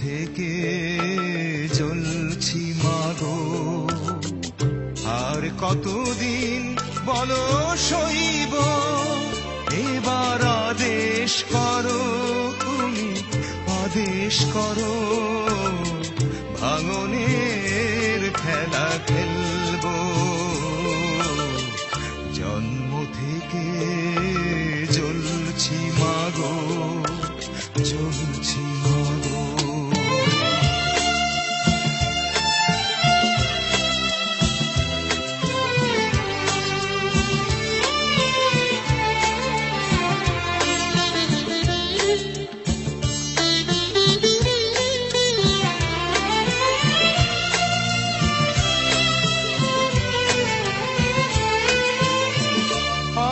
থেকে জ্বলছি মাগো, আর কতদিন বলো সইব, এবার আদেশ করো তুমি, আদেশ করো, ভাঙনের খেলা খেলবো। জন্ম থেকে জ্বলছি মাগো, জ্বলছি মাগো।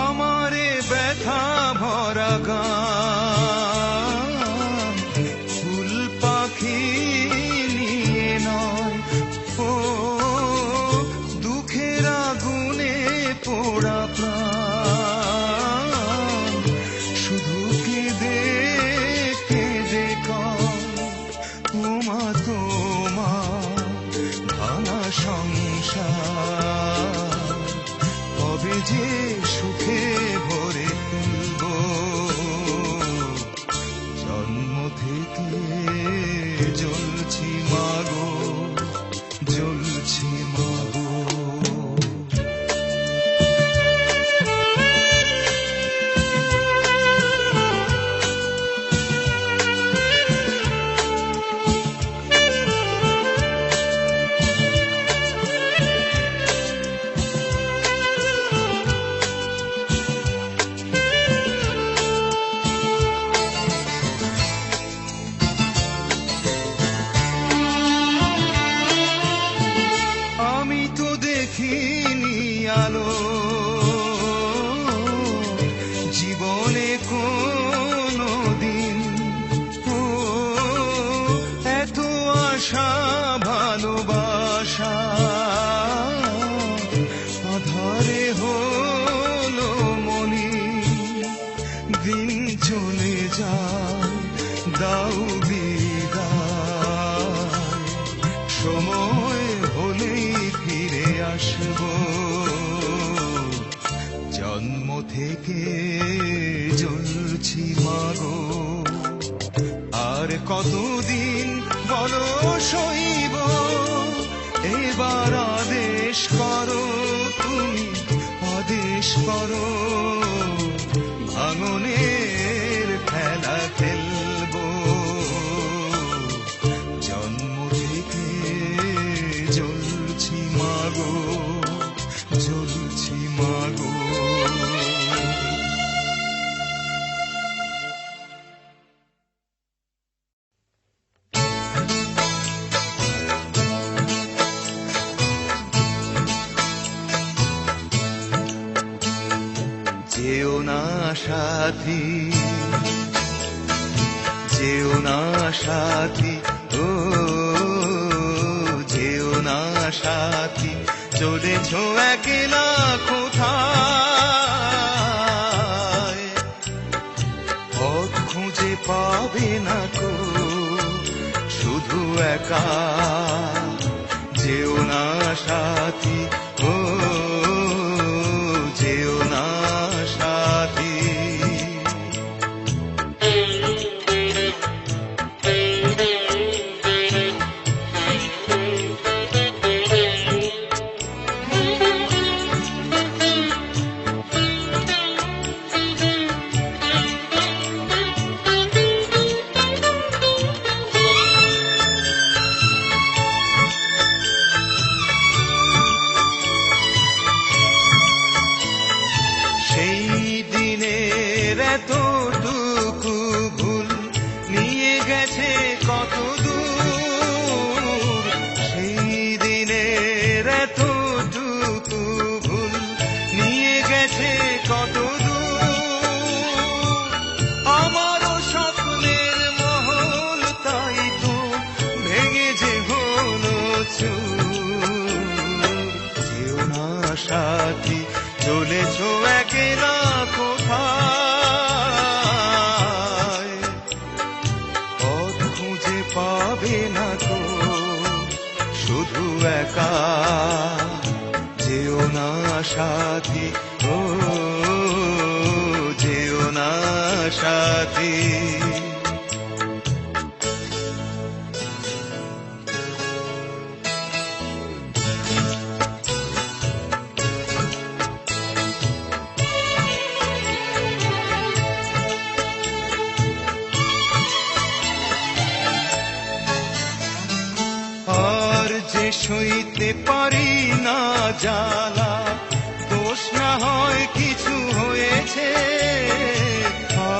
আমারে ব্যথা ভরা গান ফুল পাখি নিয়ে নয়, ও দুঃখের আগুনে পোড়া প্রাণ শুধু কেঁদে কেঁদে তোমা তোমা ভাঙা সংসার কবে যে সুখে ভরে তুলব। জন্ম থেকে জ্বলছি মাগো, জ্বলছি মাগো। আমি তো দেখিনি আলো জীবনে কোনো দিন, ও এত আশা ভালোবাসা আধারে হলো মনি। দিন চলে যায় দাও বিদায়, সময় হলেই ফিরে আসব। জন্ম থেকে জ্বলছি মাগো, আর কতদিন বলো সইব, এবার আদেশ করো তুমি, আদেশ করো, ভাঙনের খেলা খেলবো। জন্ম থেকে জ্বলছি মাগো, জ্বলছি মাগো। যেও না সাথী, যেও না সাথী, ও যেও না সাথী, চলেছ একলা কোথায়, পথ খুঁজে পাবে না কো শুধু একা। যেও না সাথী, ও যেও না সাথী। এতটুকু ভুল নিয়ে গেছে কত দূর, সেই দিনের এতটুকু ভুল নিয়ে গেছে কত দূর। আমারও স্বপ্নের মহল তাই তো ভেঙে যে হলো চুর। যেও না সাথী, চলেছ একলা কোথায়, পথ খুঁজে পাবে হবে না তো শুধু একা যেও না সাথী ও যেও না সাথী সইতে পারি না জ্বালা দোষ না হয় কিছু হয়েছে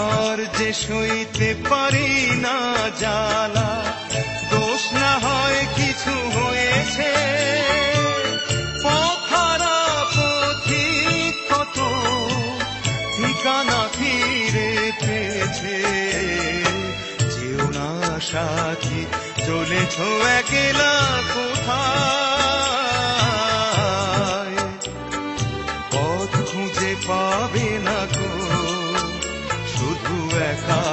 আর যে সইতে পারি না জ্বালা দোষ না হয় কিছু হয়েছে পথহারা পথিক কত ঠিকানা ফিরে পেয়েছে যেও না সাথী চলেছ একলা কোথায় পথ খুঁজে পাবে না গো শুধু একা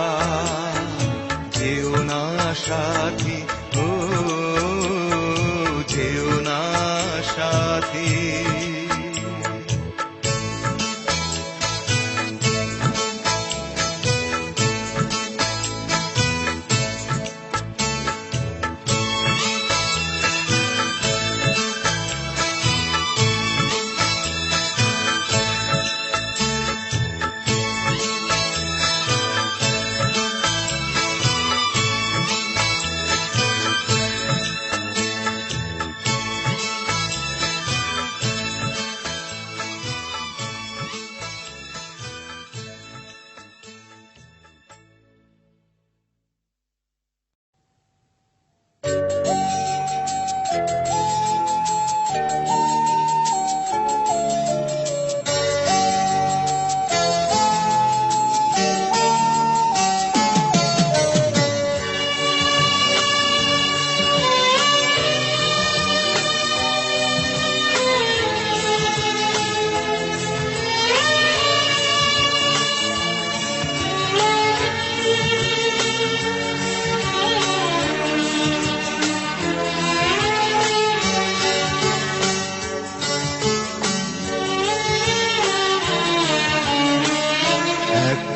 যেও না সাথী ও যেও না সাথী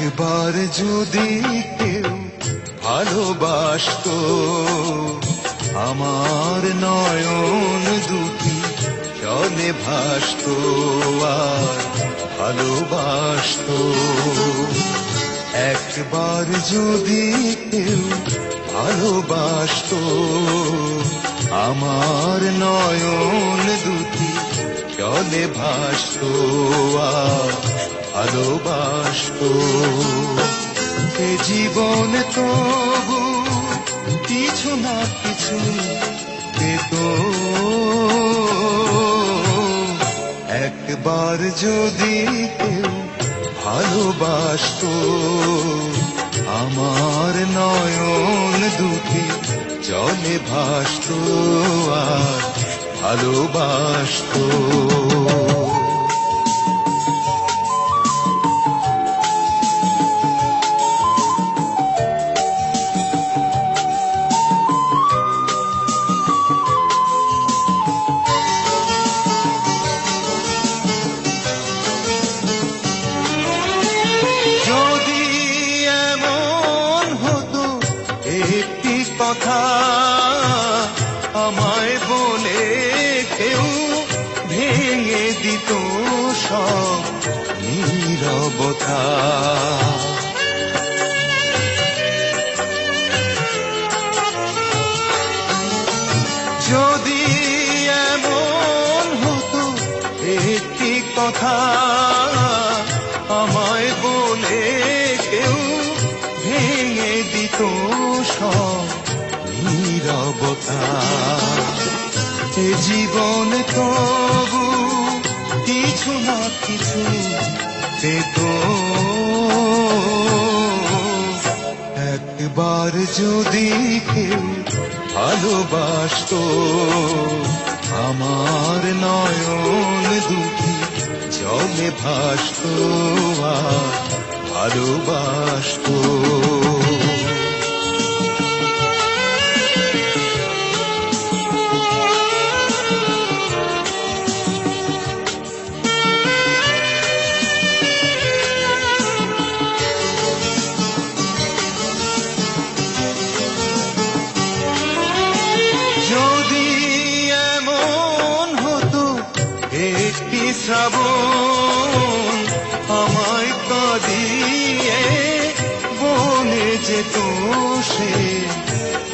একবার যদি কেউ ভালোবাসতো আমার নয়ন দুটি জলে ভাসতো আর ভালোবাসতো একবার যদি কেউ ভালোবাসতো আমার নয়ন দুটি জলে ভাসতো আর ভালোবাসতো এ জীবন তবু কিছু না কিছু পেত একবার যদি কেউ ভালোবাসতো আমার নয়ন দুটি জলে ভাসতো আর ভালোবাসতো আমায় বলে কেউ ভেঙে দিত সব নীরবতা যদি এমন হতো একটি কথা আমায় বলে কেউ ভেঙে দিত সব নীরবতা এ জীবন তবু কিছু না কিছু পেত একবার যদি কেউ ভালোবাসতো আমার নয়ন দুটি জলে ভাসতো আর ভালোবাসতো শ্রাবণ আমায় কাঁদিয়ে বনে যেত সে,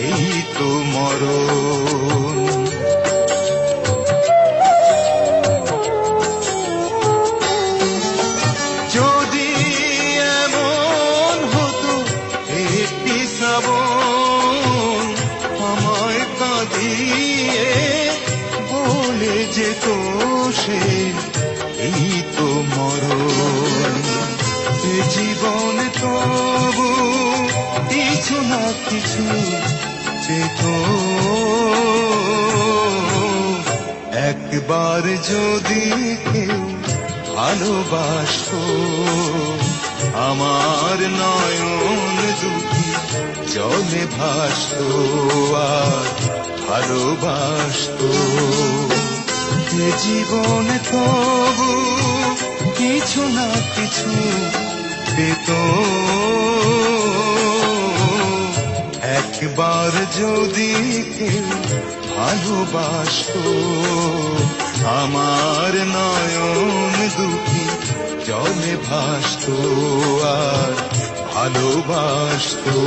এই তো মরণ। যদি এমন হতো একটি শ্রাবণ আমায় কাঁদিয়ে বলে যেত সে, এই তো মরণ। এ জীবন তবু কিছু না কিছু পেত, একবার যদি কেউ ভালোবাসতো, আমার নয়ন দুটি জলে ভাসতো আর ভালোবাসতো। যে জীবনে তবু কিছু না কিছু পেত, একবার যদি কেউ ভালোবাসতো, আমার নয়ন দুটি জলে ভাসতো আর ভালোবাসতো।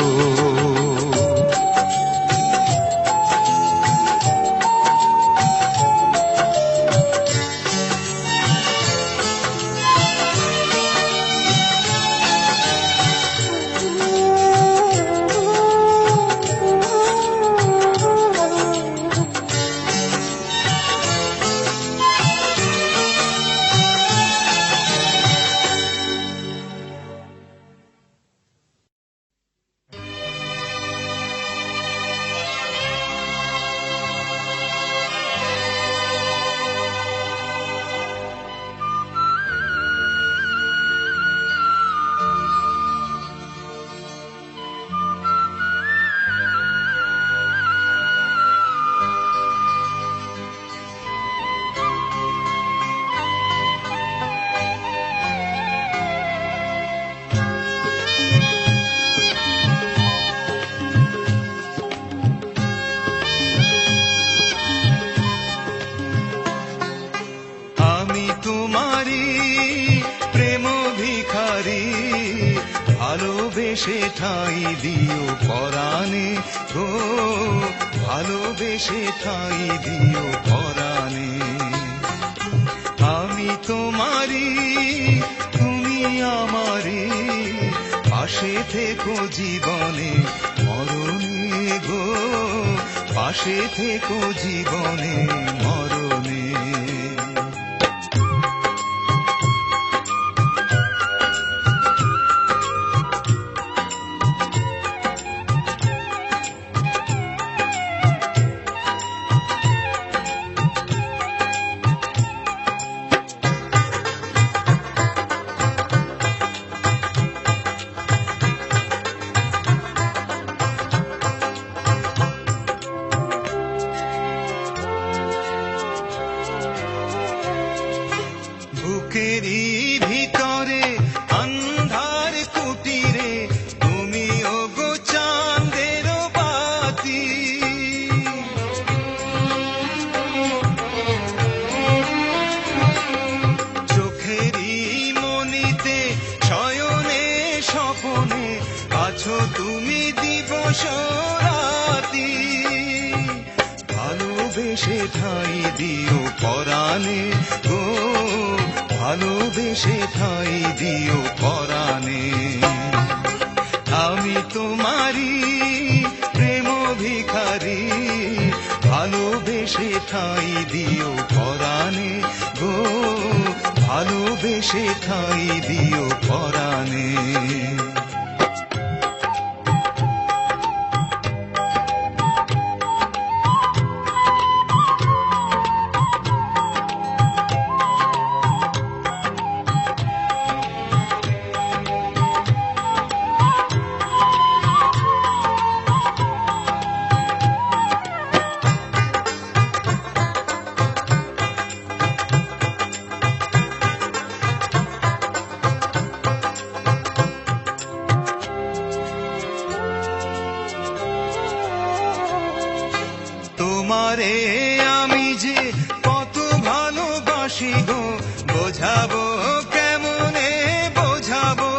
ভালোবেসে ঠাঁই দিও পরাণে গো, ভালোবেসে ঠাঁই দিও পরাণে। আমি তোমারি তুমি আমারি, পাশে থেকো জীবনে মরণে গো, পাশে থেকো জীবনে মরণে। বুকেরই ভিতরে আন্ধার কুটিরে তুমি ওগো চাঁদের বাতি, চোখেরই মনিতে শয়নে স্বপনে আছো তুমি দিবস রাতি। ভালোবেসে ঠাঁই দিও পরাণে গো, ভালোবেসে ঠাঁই দিও পরাণে। আমি তোমারি প্রেম ভিখারি, ভালোবেসে ঠাঁই দিও পরাণে গো, ভালোবেসে ঠাঁই দিও পরাণে। তোমারে আমি যে কত ভালোবাসি গো, বোঝাবো কেমনে বোঝাবো,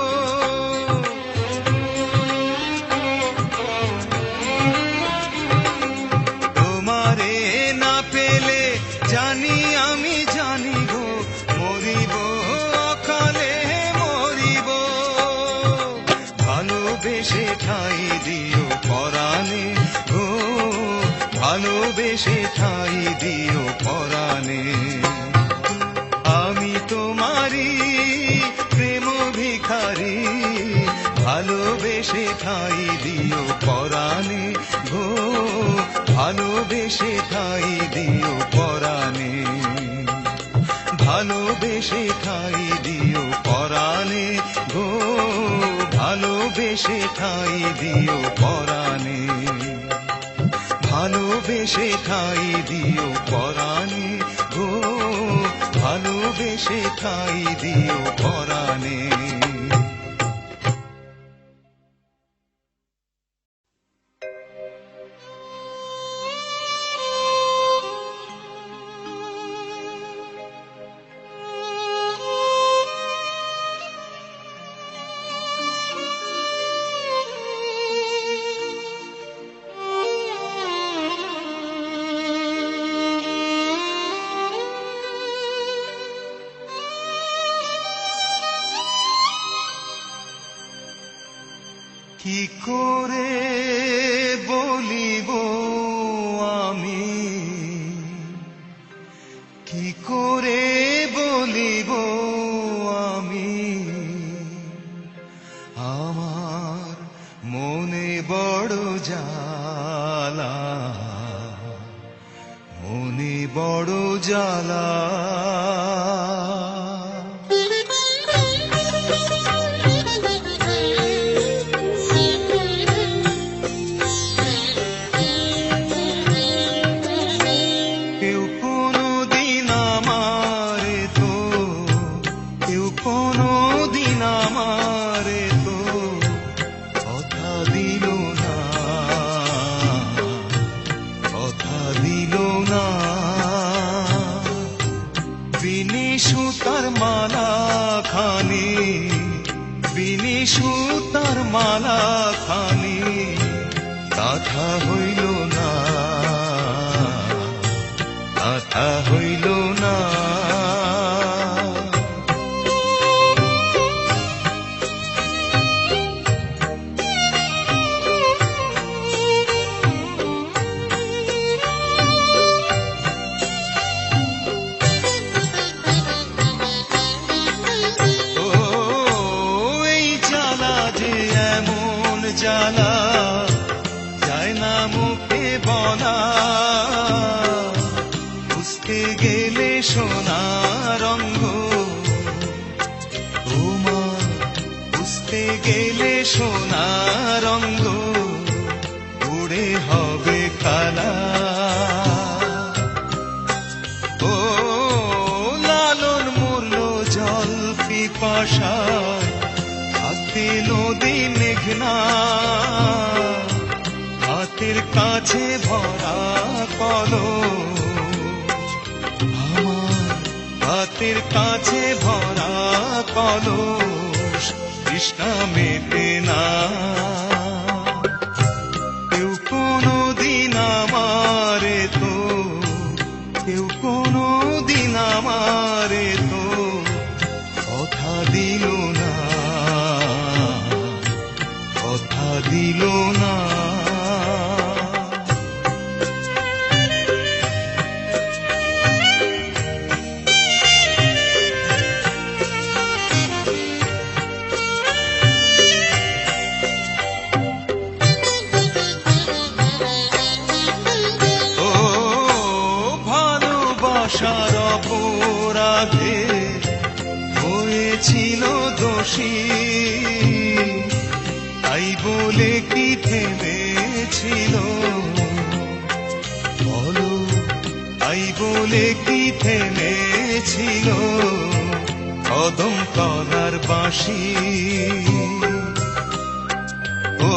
তোমারে না পেলে জানি আমি জানি গো মরিব অকালে মরিব। ভালোবেসে ঠাই দিও পরাণে গো, ভালোবেসে ঠাই দিও পরাণে। আমি তোমারি প্রেম ভিখারি, ভালোবেসে ঠাই দিও পরাণে গো, ভালোবেসে ঠাই দিও পরাণে। ভালোবেসে ঠাই দিও পরাণে গো, ভালোবেসে ঠাই দিও পরাণে। ভালোবেসে ঠাই দিও পরাণে গো, ভালোবেসে ঠাই দিও পরাণে। কি করে বলিব আমি, কি করে বলিব আমি, আমার মনে বড় জ্বালা, মনে বড় জ্বালা। সুতার মালা খানি, বিনি সুতার মালা খানি, কথা হইল না, কথা হইল না। জ্বালা যায় না মুখে বলা, বুঝতে গেলে সোনার অঙ্গ, তোমার বুঝতে গেলে সোনার অঙ্গ, উড়ে হবে কালা। ও লালন মরল জল পিপাসায়, হাতে নদী মেঘনা, হাতের কাছে ভরা কলস, আমার হাতের কাছে ভরা কলস, তৃষ্ণা মেটে না। কেউ কোনো দিন আমারে তো, কেউ কোনো দিন আমারে তো কথা দিল না, কথা দিল না। ও ভালোবাসার অপরাধে হয়েছিল দোষী, তাই বলে কি থেমেছিল বলো, তাই বলে কি থেমেছিল কদম তলার বাঁশি। ও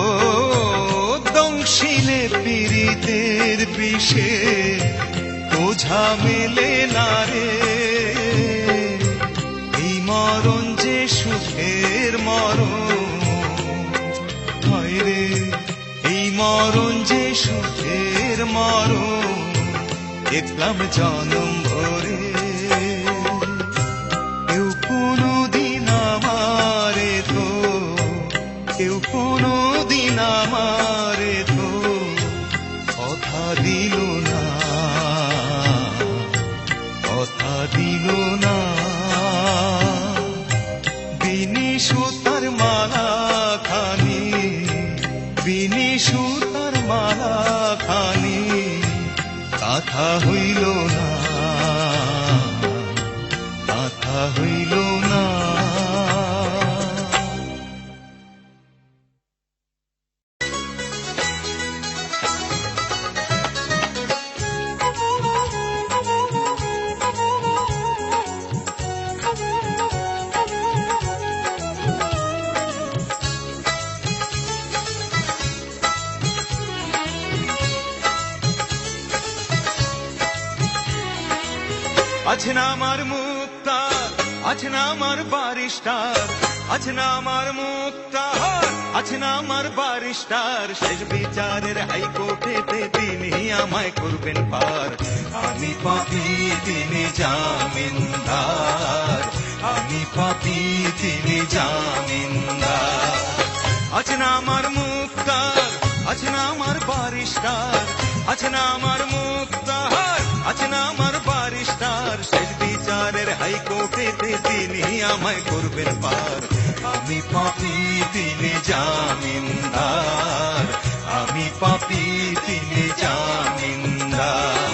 দংশিলে পীড়িতের বিষে ওঝা মেলে না রে, মরণ যে সুখের মরণ, হায় রে এই মরণ যে সুখের মরণ, দেখলাম জনম ভরে। কেউ কোনদিন আমারে তো, কেউ কোনদিন আমারে তো কথা দিল না, কথা দিল না। বিনি সুতার মালা খানি, বিনি সুতার মালা খানি কথা হইল না, কথা হইল না। আছে না আমার মুক্তার, আছে না আমার বারিস্টার, আছে না আমার মুক্তার, আছে না আমার বারিস্টার, শেষ বিচারের হাইকোর্টেতে তিনি আমায় করবেন পার। আমি পাপী তিনি জামিনদার, আমি পাপী তিনি জামিনদার। আছে না আমার মুক্তার, আছে না আমার বারিস্টার, আছে না আমার মুক্তার, আছে না আমার বারিস্টার, শেষ বিচারের হাইকোর্টেতে তিনি আমায় করবেন পার। আমি পাপী তিনি জামিনদার, আমি পাপী তিনি জামিনদার।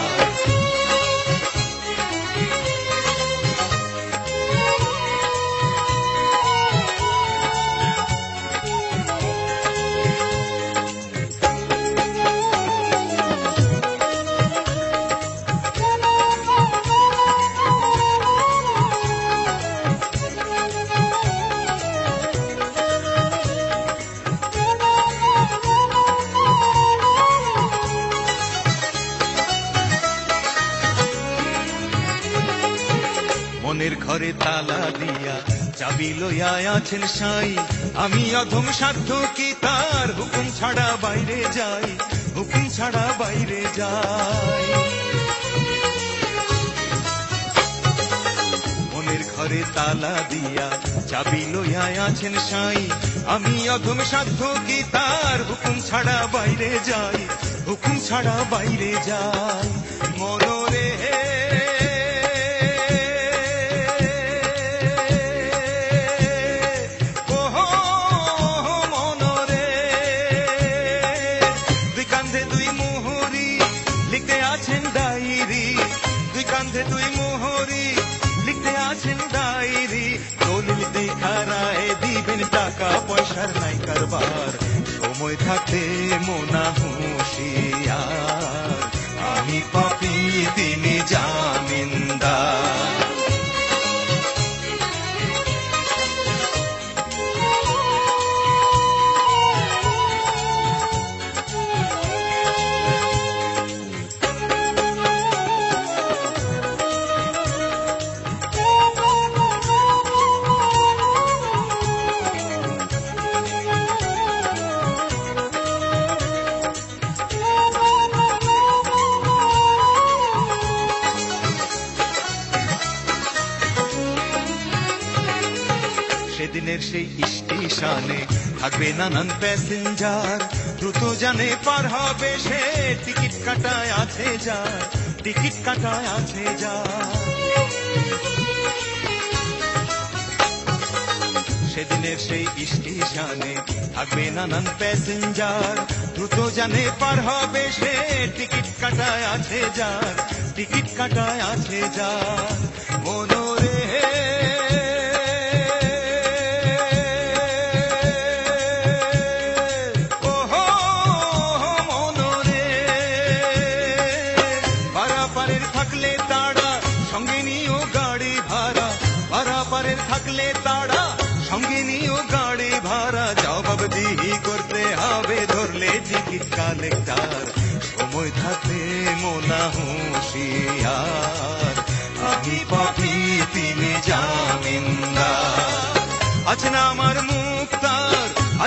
মনের ঘরে তালা দিয়া চাবি লইয়া আছেন সাই, আমি অধম সাধ্য কি তার হুকুম ছাড়া বাইরে যাই, হুকুম ছাড়া বাইরে যাই। মনের ঘরে তালা দিয়া চাবি লইয়া আছেন সাই, আমি অধম সাধ্য কি তার হুকুম ছাড়া বাইরে যাই, হুকুম ছাড়া বাইরে যাই। মনরে দুই মোহরি লিখতে আছেন ডায়েরি, দলিল দেখা রায় দিবেন টাকা পয়সার নাই কারবার, সময় থাকতে মোনা হুঁশিয়ার, আমি পাপী তিনি জামিনদার। সেদিনের সেই স্টেশনে থাকবে নানান প্যাসেঞ্জার, দ্রুত জানে পার হবে সে, টিকিট কাটায় আছে যার, টিকিট কাটায় আছে যার। সেদিনের সেই স্টেশনে থাকবে নানান প্যাসেঞ্জার, দ্রুত জানে পার হবে সে, টিকিট কাটায় আছে যার, টিকিট কাটায় আছে যার। মনোরে থাকলে তাড়া সঙ্গে নিও গাড়ি ভাড়া, জবাবদিহি করতে হবে ধরলে টিকিট কালেক্টর, সময় থাকলে মোনা হুঁশিয়ার, আমি পাপী তিনি জামিনদার।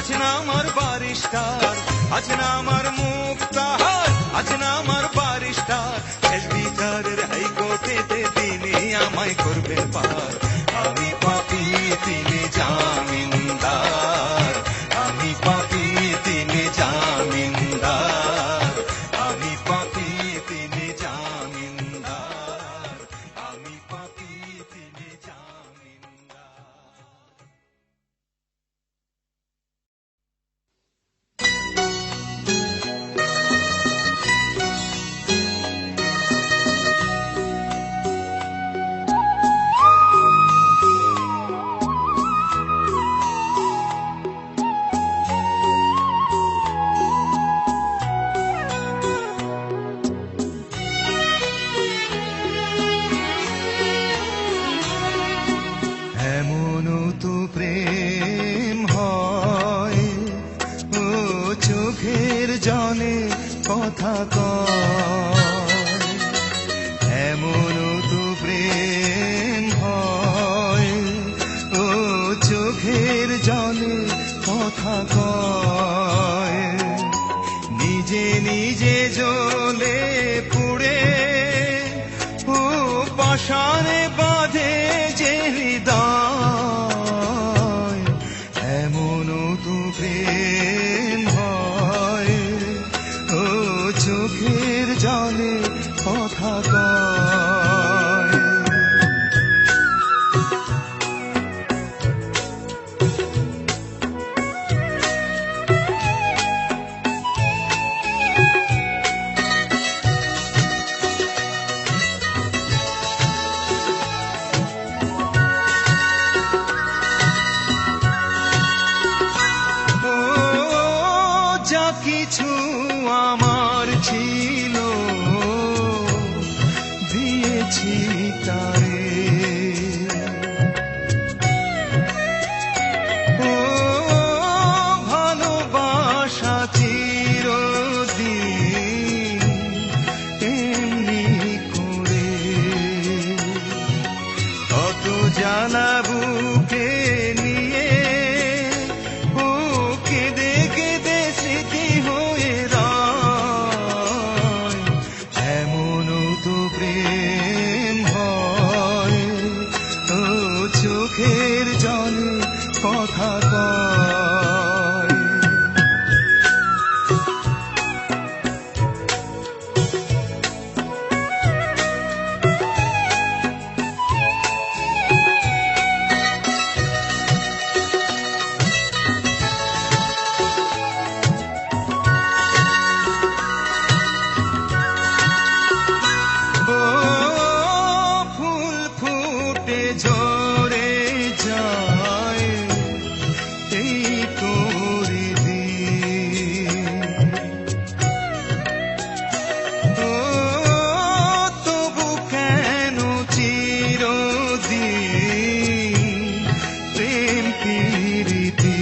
আছে না আমার বারিস্টার, আছে না আমার মুক্তার, আছে না আমার বারিস্টার, শেষ বিচারের হাইকোর্টেতে তিনি আমায় করবেন পার। আমি পাপী তিনি জামিনদার, আমি পাপী তিনি জামিনদার, আমি পাপী তিনি জামিনদার, আমি পাপী তিনি জামিনদার। এমনও তো প্রেম হয়, ও চোখের জলে কথা কয়, এমনও তো প্রেম হয়, ও চোখের জলে কথা কয়, নিজে নিজে জ্বলে পুড়ে ও পাষাণে বাঁধে যে হৃদয়, এমনও তো প্রেম হয়, ও চোখের জলে কথা কয়। ও যা কিছু আমার ছিল দিয়েছি তারে, ও ভালোবাসা চিরদিন এমনি করে, কত জ্বালা বুকে নিয়ে ও কেঁদে কেঁদে স্মৃতি হয়ে রয়, এমনও তো প্রেম হয়, ও চোখের জলে কথা কয়। ও ফুল ফুটে ঝরে যায় এই তোরে দিন, ও তবু কেন চিরদিন প্রেম প্রীতি,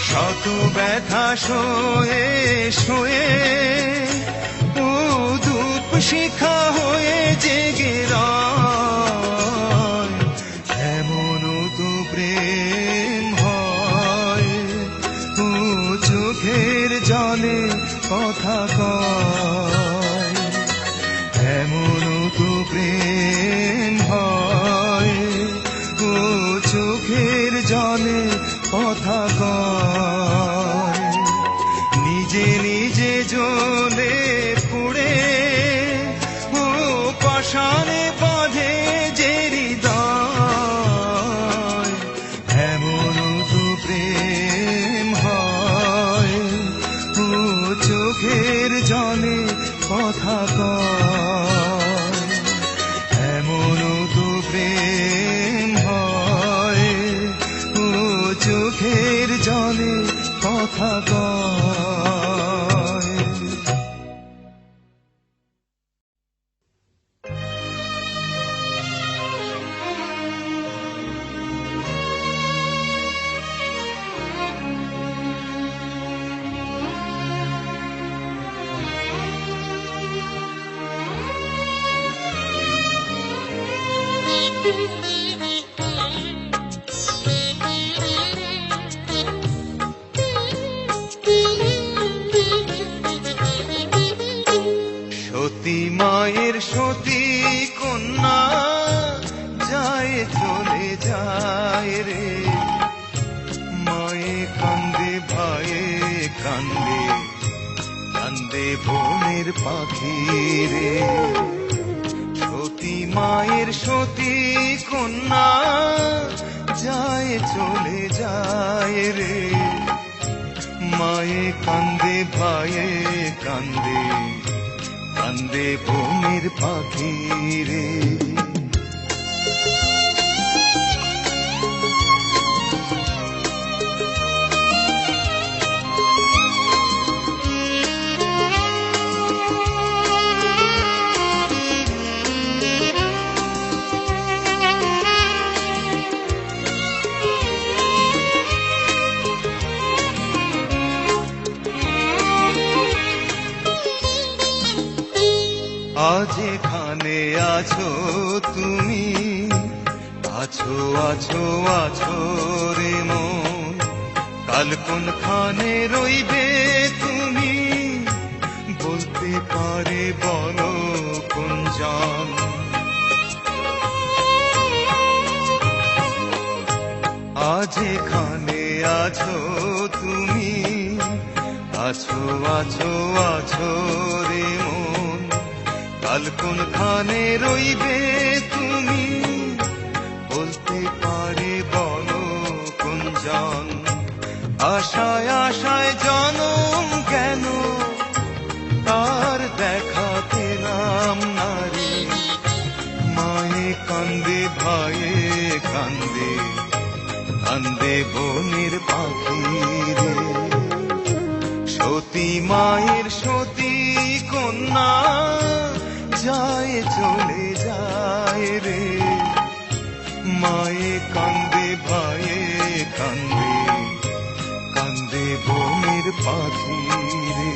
শত ব্যথা সয়ে সয়ে ও ধূপ শিখা হয়ে জেগে রয়, এমনও তো প্রেম হয়, ও চোখের জলে কথা কয়, এমনও তো প্রেম হয়, ও চোখের জলে কথা কয়, নিজে নিজে জ্বলে পুড়ে ও পাষাণে বাঁধে যে হৃদয়, এমনও তো প্রেম হয়, ও চোখের জলে কথা কয়, এমনও তো প্রেম হয়, ও চোখের জলে কথা কয়। মায়ের সতী কন্যা যায় চলে যায় রে, মায়ে কান্দে ভাইয়ে কান্দে, কান্দে বনের পাখি রে। সতী মায়ের সতী কন্যা যায় চলে যায় রে, মায়ে কান্দে ভাইয়ে কান্দে, কান্দে বনের পাখি রে। আজ এখানে আছো তুমি, আছো আছো আছো রে মন, কাল কোনখানে রইবে তুমি, বলতে পারে বলো কোনজন। আজ এখানে আছো তুমি, আছো আছো আছো রে মন, কাল কোনখানে রইবে তুমি, বলতে পারে বলো কোনজন। আশায় আশায় জনম কেন তার দেখা পেলাম না রে, মায়ে কান্দে ভাইয়ে কান্দে, কান্দে বনের পাখি রে। সতী মায়ের সতী কন্যা যায় চলে যায় রে, মায়ে কান্দে ভাইয়ে কান্দে, কান্দে বনের পাখি রে।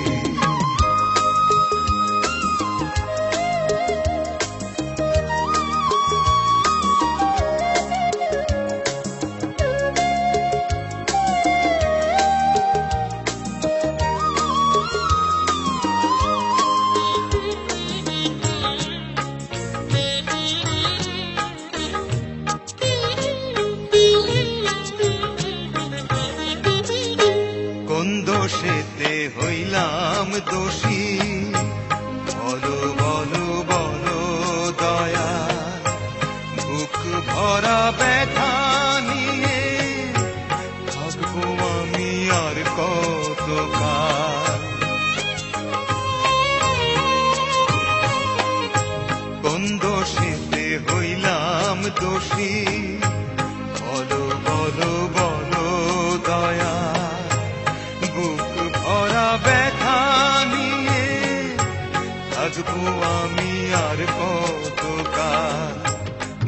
দোষেতে হইলাম দোষী, বলো বলো বলো দয়া, বুক ভরা ব্যথা নিয়ে থাকবো আমি আর কত কাল। কোন দোষেতে হইলাম দোষী, বলো বলো বলো দয়া, বুক ভরা ব্যথা নিয়ে থাকবো আমি আর কত কাল।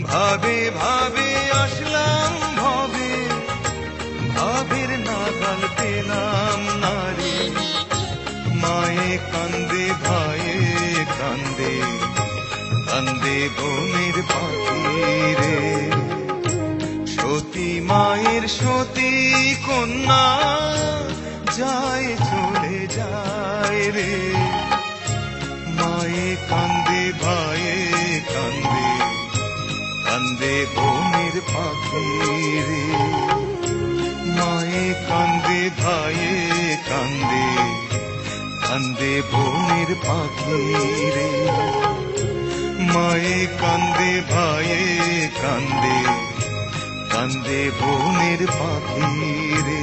ভাবে ভাবে আসলাম ভবে, ভাবের নাগাল পেলাম নারী, মায়ে কান্দে ভাইয়ে কান্দে, কান্দে বনের পাখি রে। সতী মায়ের সতী কন্যা যায় চলে যায় রে, মায়ে কান্দে ভাইয়ে কান্দে, কান্দে বনের পাখি রে। মায়ে কান্দে ভাইয়ে কান্দে, কান্দে বনের পাখি রে, মায়ে কান্দে ভাইয়ে কান্দে, কান্দে বনের পাখি রে।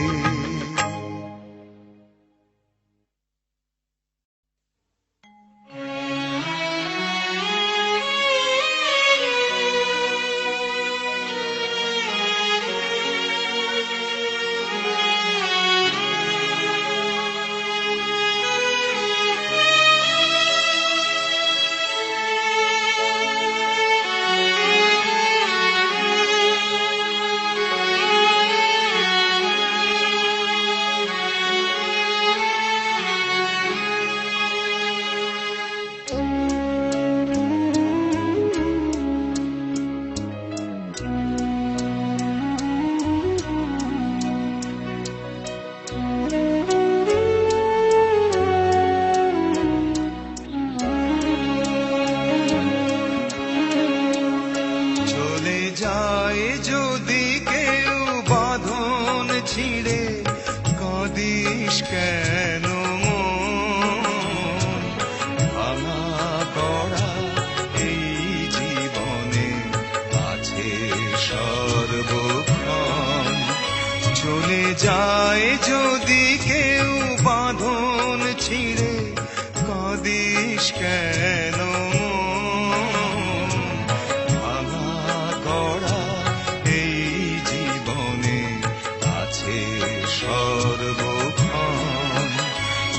কেন ভাঙা গড়া এই জীবনে আছে সর্বক্ষণ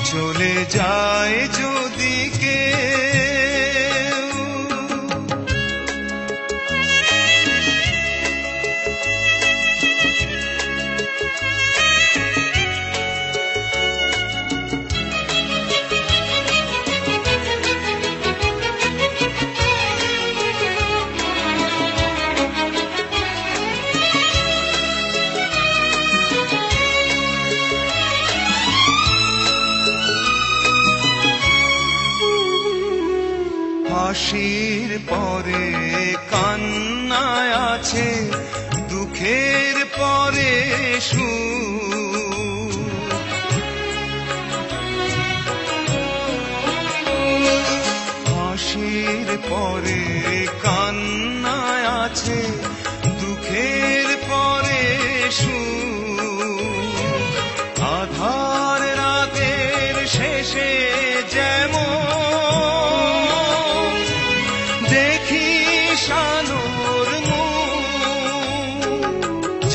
চলে যায় যদি কেউ হাসির পরে কান্নায় আছে দুঃখের পরে সুখ হাসির পরে কান্নায় আছে দুঃখের পরে সুখ আধার রাতের শেষে যেমন শানোর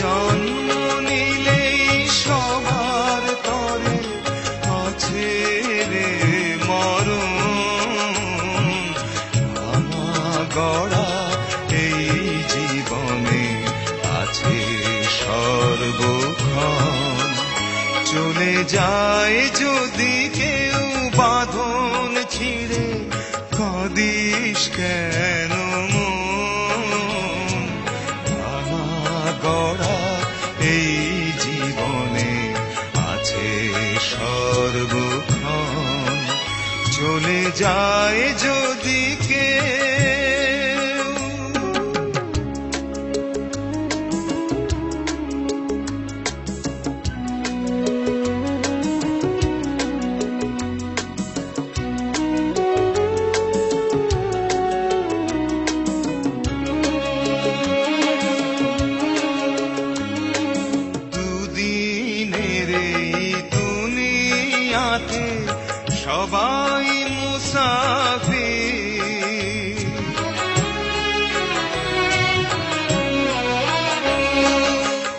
জন্ম নিলেই সবার তরে আছে রে মরণ আমার গড়া এই জীবনে আছে সর্বক্ষণ চলে যায় যদি কেউ বাঁধন ছিঁড়ে কাঁদিস কেন গড়া এই জীবনে আছে সর্বক্ষণ চলে যায় যদি কেউ সবাই মুসাফির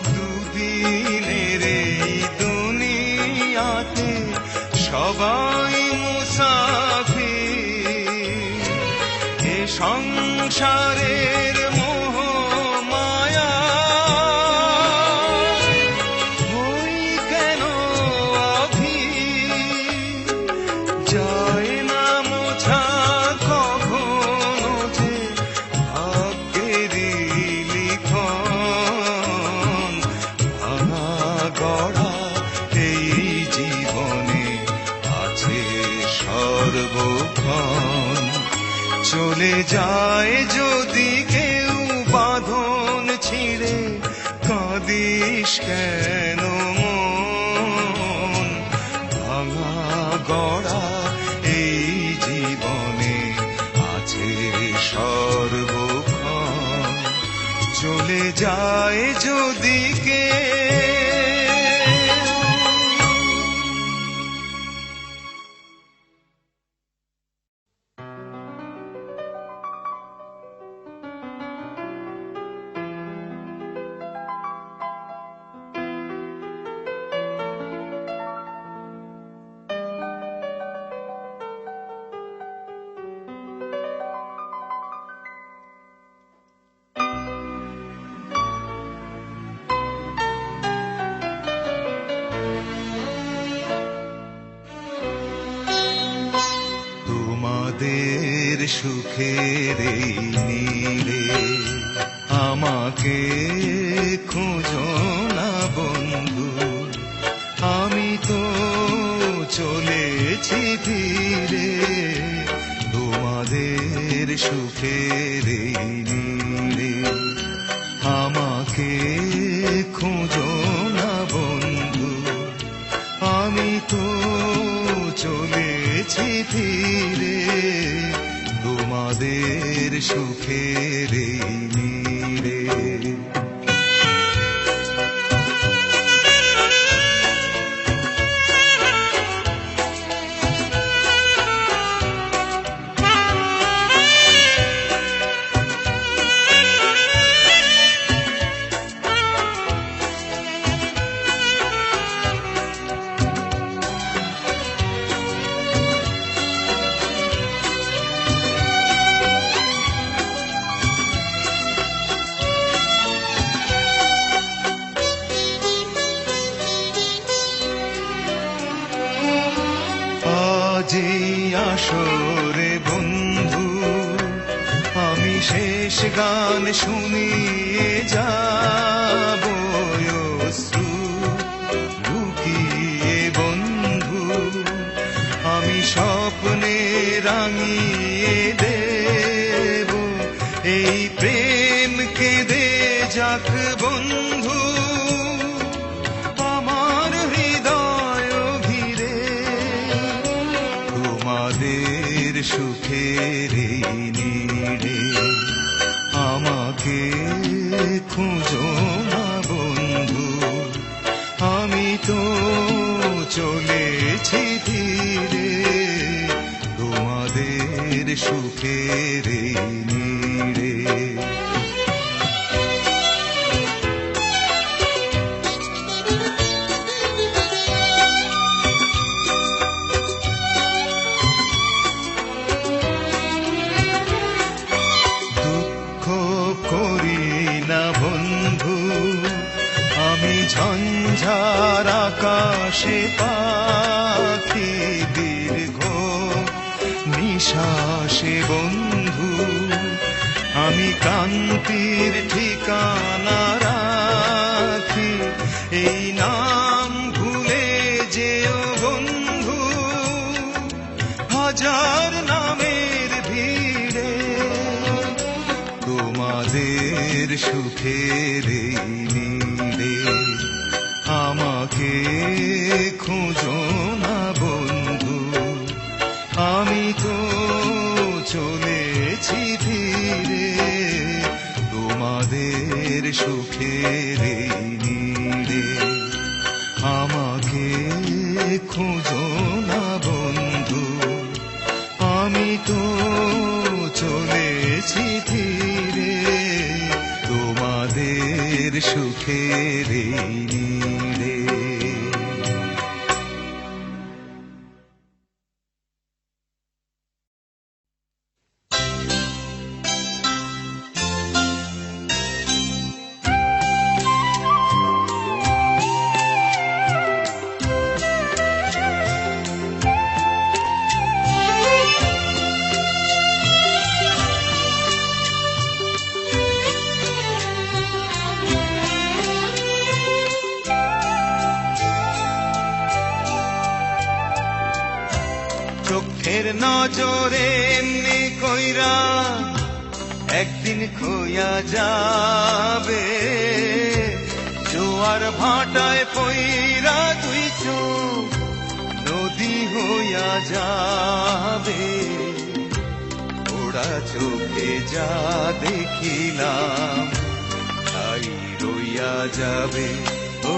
দুদিনের এই দুনিয়াতে সবাই মুসাফির এ সংসারের মোহ মায়া হই কেন যায় না মোছা কখনো যে ভাগ্যেরই লিখন ভাঙা গড়া এই জীবনে আছে সর্বক্ষণ চলে যায় যদি কেউ বাঁধন ছিঁড়ে কাঁদিস কেন মন ভাঙা গড়া এই জীবনে আছে সর্বক্ষণ চলে যায় যদি তোমাদের সুখের এই নীড়ে আমাকে খোঁজো না বন্ধু আমি তো চলেছি ধীরে তোমাদের সুখের এই নীড়ে আমাকে খোঁজো না বন্ধু আমি তো চলেছি ধীরে তোমাদের সুখের এই নীড়ে এই আসরে বন্ধু, আমি শেষ গান শুনিয়ে যাব অশ্রু লুকিয়ে বন্ধু, আমি স্বপ্নে রাঙিয়ে দেব এই প্রেম কেঁদে যাক বন্ধু, আমার হৃদয় ঘিরে তোমাদের সুখের এই নীড়ে, আমাকে খুঁজো না বন্ধু, আমি তো চলেছি ধীরে তোমাদের সুখের এই নীড়ে। দুঃখ করি না বন্ধু, আমি ঝঞ্ঝার আকাশে পাখি দীর্ঘ নিঃশ্বাসে বন্ধু, আমি ক্রান্তির ঠিকানা রাখি, এই নাম ভুলে যেও বন্ধু, হাজার নামের ভিড়ে তোমাদের সুখের এই নীড়ে, আমাকে খুঁজো না বন্ধু, আমি তো চলেছি ধীরে তোমাদের সুখের এই নীড়ে, আমাকে খুঁজো না বন্ধু, আমি তো চলেছি ধীরে তোমাদের সুখের এই নীড়ে। চোখের নজরে এমনি কইরা একদিন খোয়া যাবে, জোয়ার ভাটায় পইরা দুই চোখ নদী হইয়া যাবে, ওরা চোখে যা দেখিলাম তাই রইয়া যাবে, ও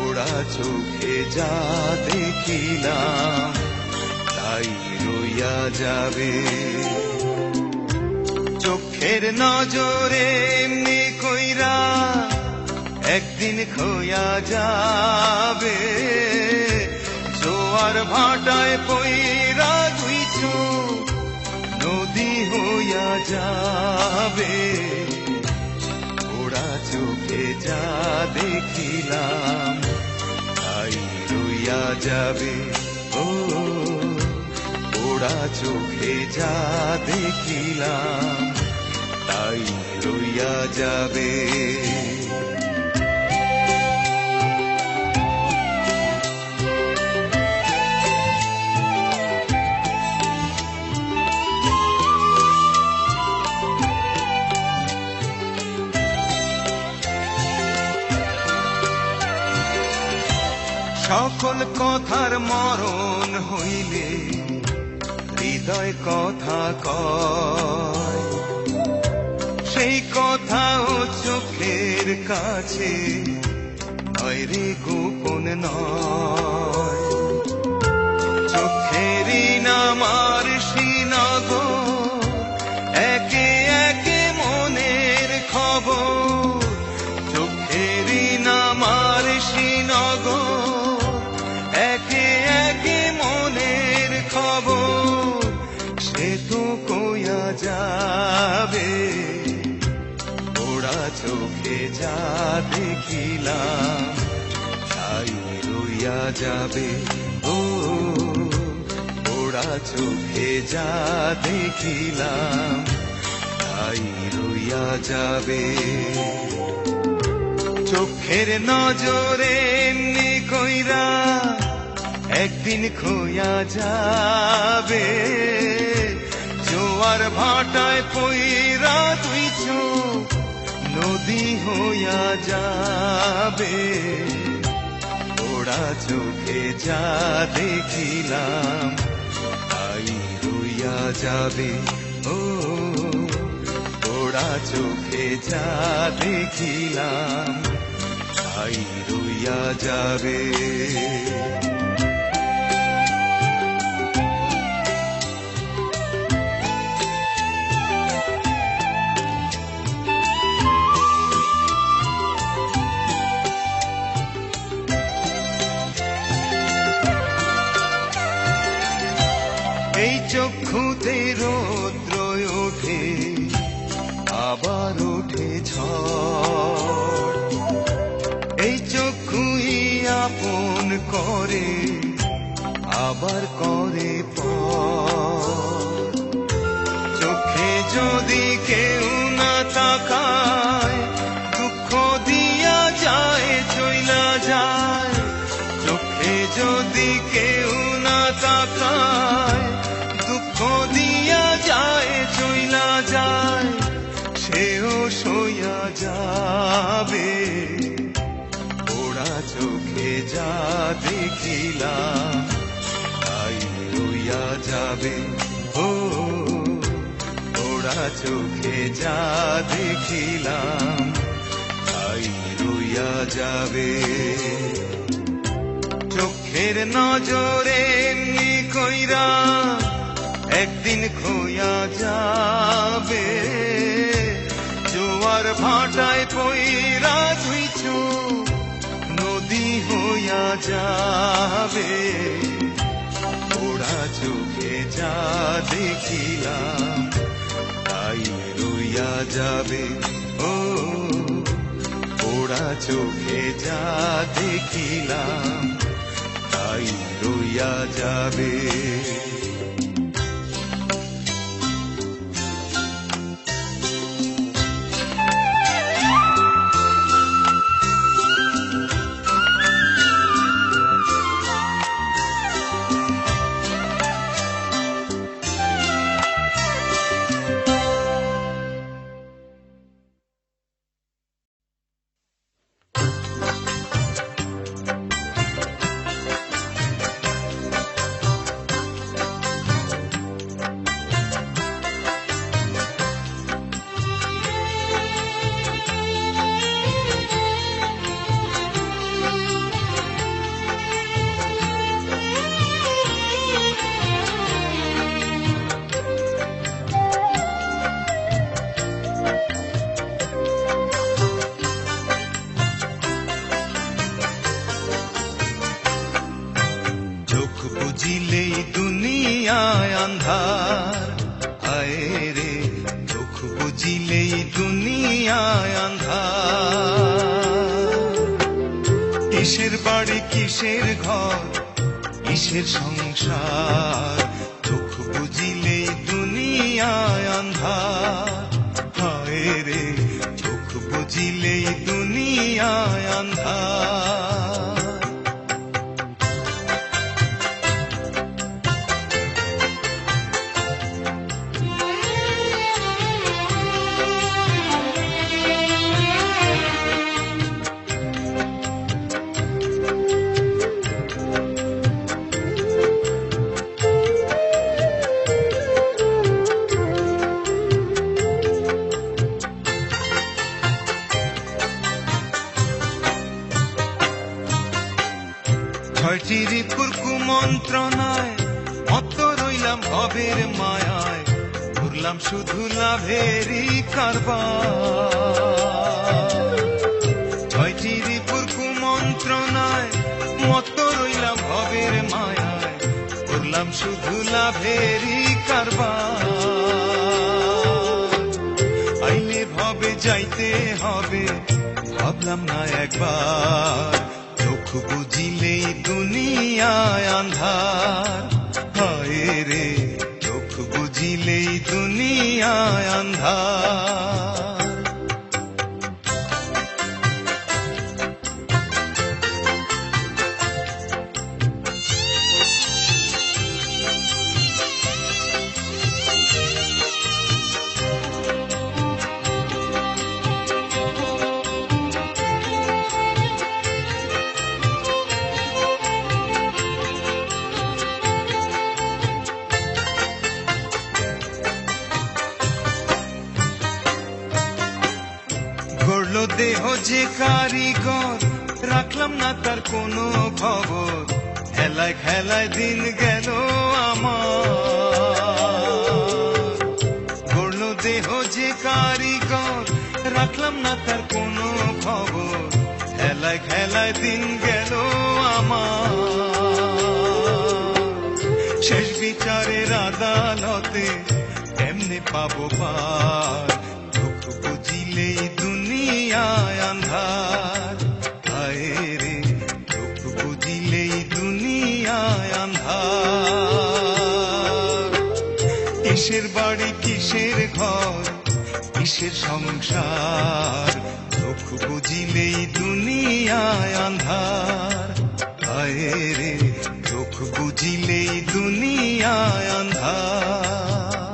ওরা চোখে যা দেখিলাম তাই রইয়া যাবে। চোখের নজরে এমনি কইরা একদিন খোয়া যাবে, জোয়ার ভাটায় পইরা দুই চোখ নদী হইয়া যাবে, ওরা চোখে যা দেখিলাম তাই রইয়া যাবে, ও ওরা চোখে যা দেখিলাম তাই রইয়া যাবে। সকল কথার মরণ হইলে হৃদয় কথা কয়, সেই কথাও চোখের কাছে নয় রে গোপন নয়, চোখেরই নামার শ্রীনগর একে একে মনের খবর, চোখেরই নামার শ্রীনগর একে একে মনের খবর, সে তো কইয়া যাবে, ওরা চোখে যা দেখিলাম তাই রইয়া যাবে, ও ওরা চোখে যা দেখিলাম তাই রইয়া যাবে। চোখের নজরে এমনি কইরা একদিন খোয়া যাবে। জোয়ার ভাটায় পইরা তুই চোখ নদী হইয়া যাবে। ওরা চোখে যা দেখিলাম তাই রইয়া যাবে। ও ওরা চোখে যা দেখিলাম তাই রইয়া যাবে। এই চক্ষুতে রৌদ্র ওঠে আবার ওঠে ঝড়। এই চক্ষুই আপন করে আবার করে পর। চোখে যদি কেউ না তাকায় দুঃখ দিয়া যায় চইলা যায়। চোখে যদি কেউ না তাকায় দুঃখ দিয়া যায় চইলা যায়। সেও সইয়া যাবে। ওরা চোখে যা দেখিলাম তাই রইয়া যাবে। ও ওরা চোখে যা দেখিলাম তাই রইয়া যাবে। চোখের নজরে এমনি কইরা একদিন খোয়া যাবে। জোয়ার ভাটায় পইরা তুই চোখ নদী হইয়া যাবে। ওরা চোখে যা দেখিলাম তাই রইয়া যাবে। ও ওরা চোখে যা দেখিলাম তাই রইয়া যাবে। বুঝিলেই দুনিয়ায় আন্ধার আয় রে। চোখ বুঝিলেই দুনিয়ায় আন্ধার। কিসের বাড়ি কিসের ঘর কিসের সংসার। চোখ বুঝিলেই দুনিয়ায় আন্ধার হায় রে। চোখ বুঝিলেই দুনিয়ায় আন্ধার। ছয়টি রিপুর কুমন্ত্রণায় মত্ত রইলাম ভবের মায়ায়। ঘুরলাম শুধু লাভেরই কারবার। ছয়টি রিপুর কুমন্ত্রণায় মত্ত রইলাম ভবের মায়ায়। ঘুরলাম শুধু লাভেরই কারবার। আইলে ভবে যাইতে হবে ভাবলাম না একবার। চোখ বুঝিলেই দুনিয়ায় আন্ধার হায় রে। দুনিয়ায় আন্ধার। গড়লো দেহ যে কারিগর, রাখলাম না তার কোনো খবর, খেলায় খেলায় দিন গেল আমার। গড়লো দেহ যে কারিগর, রাখলাম না তার কোনো খবর, খেলায় খেলায় দিন গেল আমার। শেষ বিচারের আদালতে কেমনে পাবো পার, দুঃখ বুঝিলেই দুনিয়ায় আন্ধার। হায় রে দুঃখ বুঝিলেই দুনিয়ায় আন্ধার। কিসের বাড়ি কিসের ঘর, কিসের সংসার, দুঃখ বুঝিলেই দুনিয়ায় আন্ধার। হায় রে দুঃখ বুঝিলেই দুনিয়ায় আন্ধার।